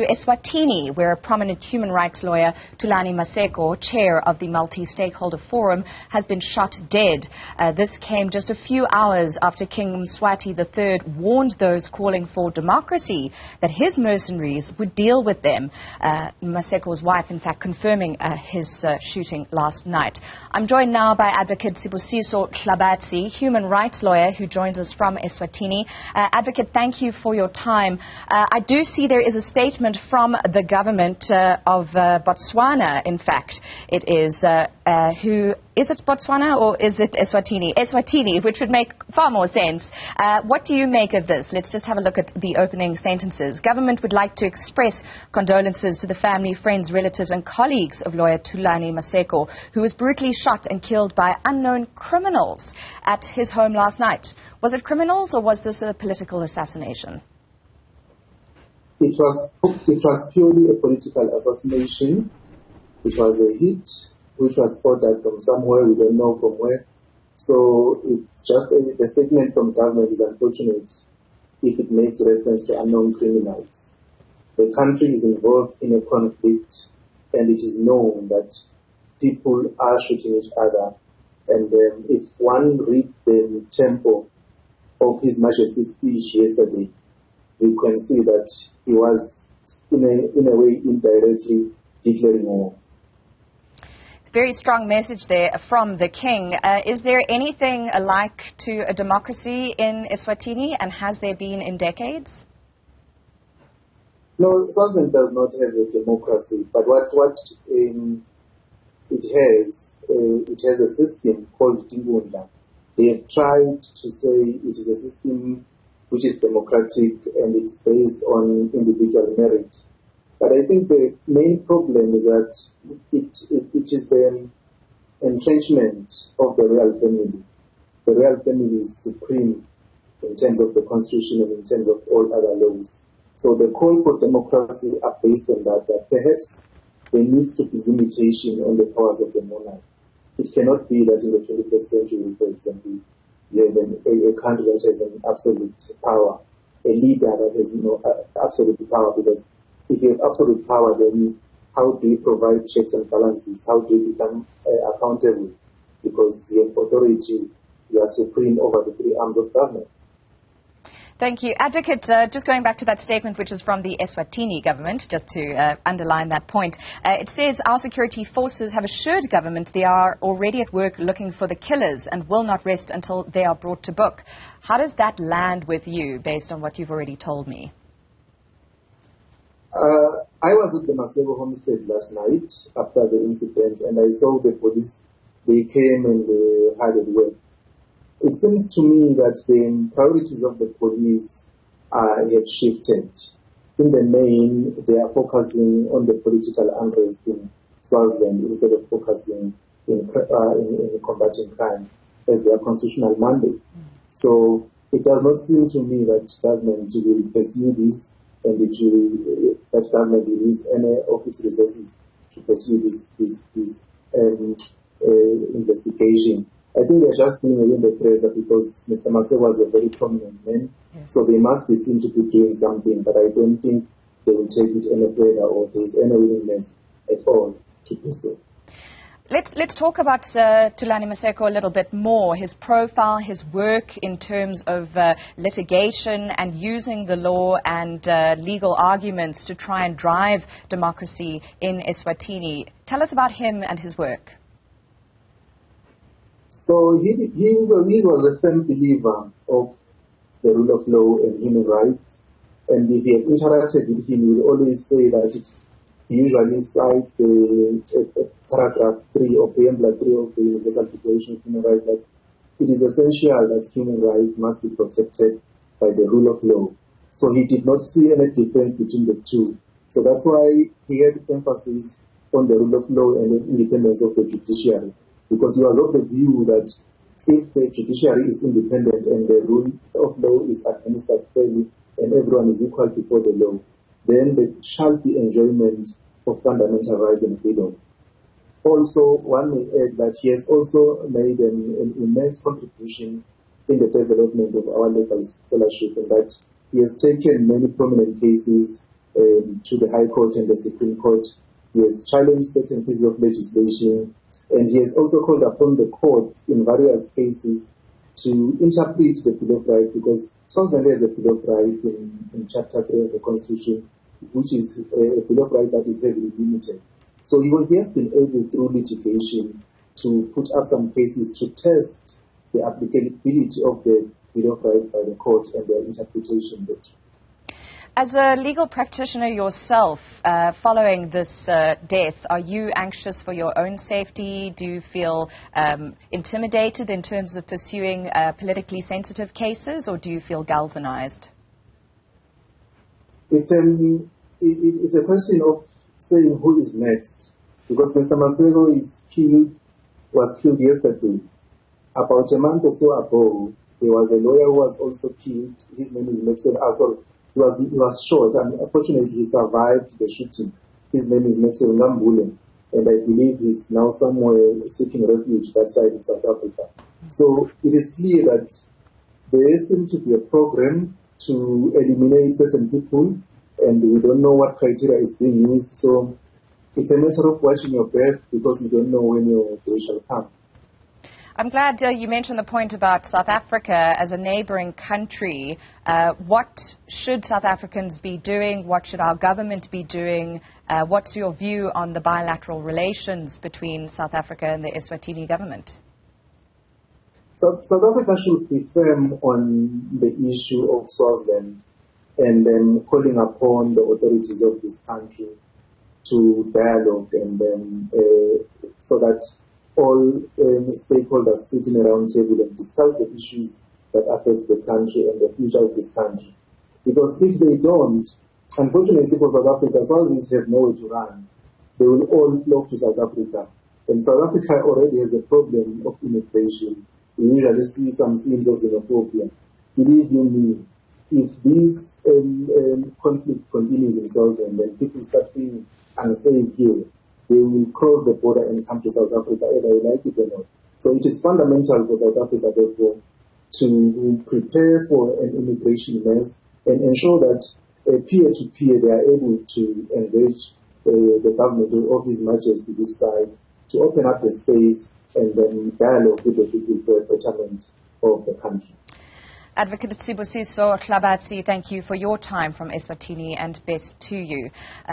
Eswatini, where a prominent human rights lawyer, Thulani Maseko, chair of the MultiStakeholder Forum, has been shot dead. This came just a few hours after King Mswati III warned those calling for democracy that his mercenaries would deal with them. Maseko's wife, in fact, confirming his shooting last night. I'm joined now by Advocate Sibusiso Nhlabatsi, human rights lawyer who joins us from Eswatini. Advocate, thank you for your time. I do see there is a statement from the government of Botswana, in fact. It is, is it Botswana or is it Eswatini? Eswatini, which would make far more sense. What do you make of this? Let's just have a look at the opening sentences. Government would like to express condolences to the family, friends, relatives and colleagues of lawyer Thulani Maseko, who was brutally shot and killed by unknown criminals at his home last night. Was it criminals or was this a political assassination? It was purely a political assassination. It was a hit which was ordered from somewhere, we don't know from where. So it's just the statement from government is unfortunate if it makes reference to unknown criminals. The country is involved in a conflict and it is known that people are shooting each other. And if one reads the tempo of His Majesty's speech yesterday, you can see that he was, in a way, indirectly declaring war. Very strong message there from the king. Is there anything like to a democracy in Eswatini, and has there been in decades? No, Southern does not have a democracy, but what it has a system called Tingunda. They have tried to say it is a system which is democratic and it's based on individual merit. But I think the main problem is that it is the entrenchment of the royal family. The royal family is supreme in terms of the constitution and in terms of all other laws. So the calls for democracy are based on that perhaps there needs to be limitation on the powers of the monarch. It cannot be that in the 21st century, for example, you have a country that has an absolute power, a leader that has no absolute power, because if you have absolute power, then how do you provide checks and balances? How do you become accountable? Because you have authority, you are supreme over the three arms of government. Thank you. Advocate, just going back to that statement which is from the Eswatini government, just to underline that point, it says our security forces have assured government they are already at work looking for the killers and will not rest until they are brought to book. How does that land with you based on what you've already told me? I was at the Maseko homestead last night after the incident and I saw the police. They came and they had it work. It seems to me that the priorities of the police have shifted. In the main, they are focusing on the political unrest in Swaziland instead of focusing in combating crime as their constitutional mandate. So it does not seem to me that government will pursue this and that government will use any of its resources to pursue this investigation. I think they're just doing it in the treasure because Mr. Maseko was a very prominent man, yes. So they must be seen to be doing something, but I don't think they will take it any further or there's any willingness at all to do so. Let's talk about Thulani Maseko a little bit more, his profile, his work in terms of litigation and using the law and legal arguments to try and drive democracy in Eswatini. Tell us about him and his work. So he was a firm believer of the rule of law and human rights. And if you have interacted with him, you will always say that he usually cites the paragraph 3 or preamble 3 of the Universal Declaration of Human Rights, that it is essential that human rights must be protected by the rule of law. So he did not see any difference between the two. So that's why he had emphasis on the rule of law and the independence of the judiciary. Because he was of the view that if the judiciary is independent and the rule of law is administered fairly and everyone is equal before the law, then there shall be enjoyment of fundamental rights and freedom. Also, one may add that he has also made an immense contribution in the development of our legal scholarship, and that he has taken many prominent cases to the High Court and the Supreme Court. He has challenged certain pieces of legislation, and he has also called upon the courts in various cases to interpret the Bill of Rights, because Swaziland has a Bill of Rights in Chapter 3 of the Constitution, which is a Bill of Rights that is heavily limited. So he has been able, through litigation, to put up some cases to test the applicability of the Bill of Rights by the court and their interpretation. As a legal practitioner yourself, following this death, are you anxious for your own safety? Do you feel intimidated in terms of pursuing politically sensitive cases, or do you feel galvanized? It's a question of saying who is next, because Mr. Maseko was killed yesterday. About a month or so ago, there was a lawyer who was also killed. His name is Newzroom. He was shot, and unfortunately he survived the shooting. His name is Newzroom Afrika, and I believe he's now somewhere seeking refuge that side in South Africa. So it is clear that there seems to be a program to eliminate certain people, and we don't know what criteria is being used. So it's a matter of watching your back, because you don't know when your day shall come. I'm glad you mentioned the point about South Africa as a neighboring country. What should South Africans be doing? What should our government be doing? What's your view on the bilateral relations between South Africa and the Eswatini government? South Africa should be firm on the issue of Swaziland, and then calling upon the authorities of this country to dialogue, and then so that all stakeholders sitting around the table and discuss the issues that affect the country and the future of this country. Because if they don't, unfortunately for South Africa, Swazis have nowhere to run. They will all flock to South Africa. And South Africa already has a problem of immigration. We usually see some scenes of xenophobia. Believe you me, if this conflict continues in Swaziland and people start feeling unsafe here, they will cross the border and come to South Africa, either they like it or not. So it is fundamental for South Africa, therefore, to prepare for an immigration mess and ensure that peer-to-peer they are able to engage the government of His Majesty this side to open up the space and then dialogue with the people for a betterment of the country. Advocate Sibusiso Nhlabatsi, thank you for your time from Eswatini, and best to you.